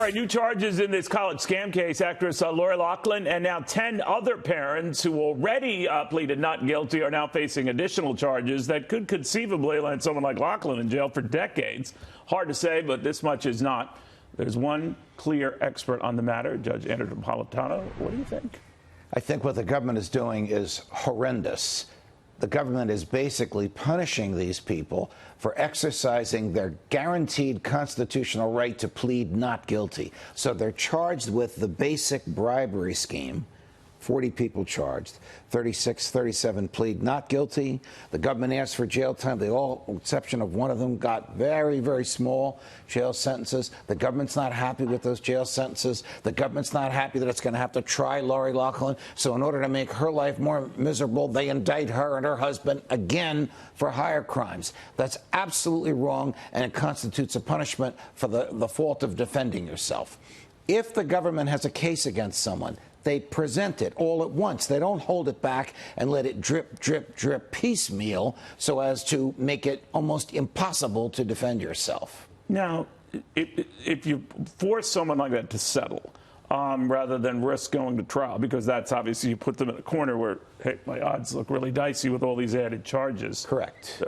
All right, new charges in this college scam case. Actress Loughlin and now 10 other parents who already pleaded not guilty are now facing additional charges that could conceivably land someone like Loughlin in jail for decades. Hard to say, but this much is not. There's one clear expert on the matter, Judge Andrew Napolitano. What do you think? I think what the government is doing is horrendous. The government is basically punishing these people for exercising their guaranteed constitutional right to plead not guilty. So they're charged with the basic bribery scheme. 40 people charged, 37 plead not guilty. The government asked for jail time. They all, with the exception of one of them, got very, very small jail sentences. The government's not happy with those jail sentences. The government's not happy that it's going to have to try Lori Loughlin. So in order to make her life more miserable, they indict her and her husband again for higher crimes. That's absolutely wrong, and it constitutes a punishment for the fault of defending yourself. If the government has a case against someone, they present it all at once. They don't hold it back and let it drip, drip, drip piecemeal so as to make it almost impossible to defend yourself. Now, if you force someone like that to settle rather than risk going to trial, because that's obviously you put them in a corner where, hey, my odds look really dicey with all these added charges. Correct.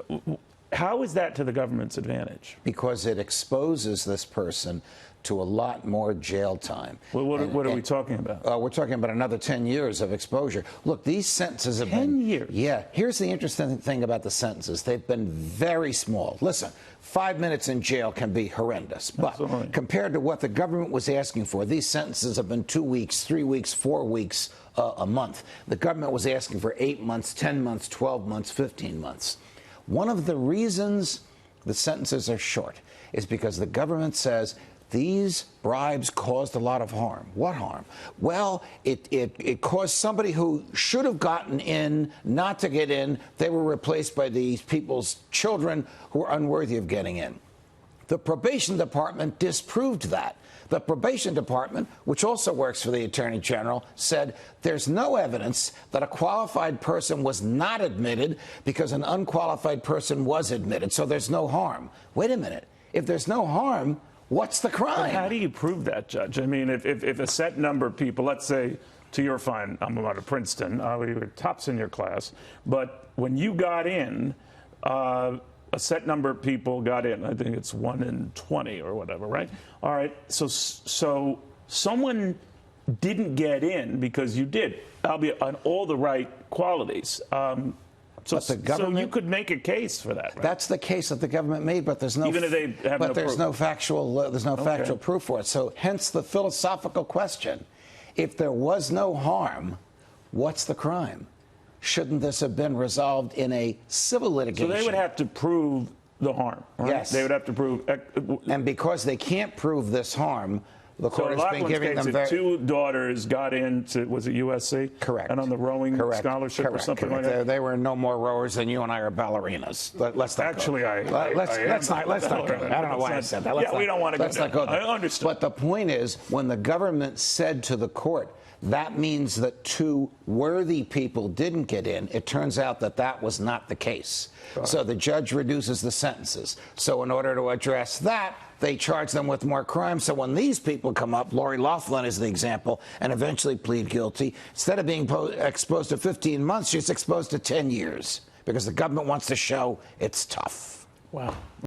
How is that to the government's advantage? Because it exposes this person to a lot more jail time. Well, what are we talking about? We're talking about another 10 years of exposure. Look, these sentences have 10 years? Yeah. Here's the interesting thing about the sentences. They've been very small. Listen, 5 minutes in jail can be horrendous. But compared to what the government was asking for, these sentences have been 2 weeks, 3 weeks, 4 weeks, a month. The government was asking for 8 months, 10 months, 12 months, 15 months. One of the reasons the sentences are short is because the government says these bribes caused a lot of harm. What harm? Well, it caused somebody who should have gotten in not to get in. They were replaced by these people's children who were unworthy of getting in. The probation department disproved that. The probation department, which also works for the Attorney General, said there's no evidence that a qualified person was not admitted because an unqualified person was admitted. So there's no harm. Wait a minute. If there's no harm, what's the crime? But how do you prove that, Judge? I mean, if a set number of people, let's say, to your fine, I'm out of Princeton, we were tops in your class, but when you got in, a set number of people got in. I think it's 1 in 20 or whatever, right? All right. So someone didn't get in because you did, albeit on all the right qualities. So you could make a case for that, right? That's the case that the government made, but there's no even if they have no there's proof. No factual factual proof for it. So hence the philosophical question: if there was no harm, what's the crime? Shouldn't this have been resolved in a civil litigation? So they would have to prove the harm, right? Yes. They would have to prove. And because they can't prove this harm, the court has been giving them two daughters got into, was it USC? Correct. And on the rowing scholarship or something like that? They were no more rowers than you and I are ballerinas. Let's not Actually, go. Let's not go. I don't know why I said that. We don't want to go Let's not go there. I understand. But the point is, when the government said to the court, that means that 2 worthy people didn't get in. It turns out that that was not the case. So the judge reduces the sentences. So in order to address that, they charge them with more crimes. So when these people come up, Lori Loughlin is the example, and eventually plead guilty, instead of being exposed to 15 months, she's exposed to 10 years because the government wants to show it's tough. Wow.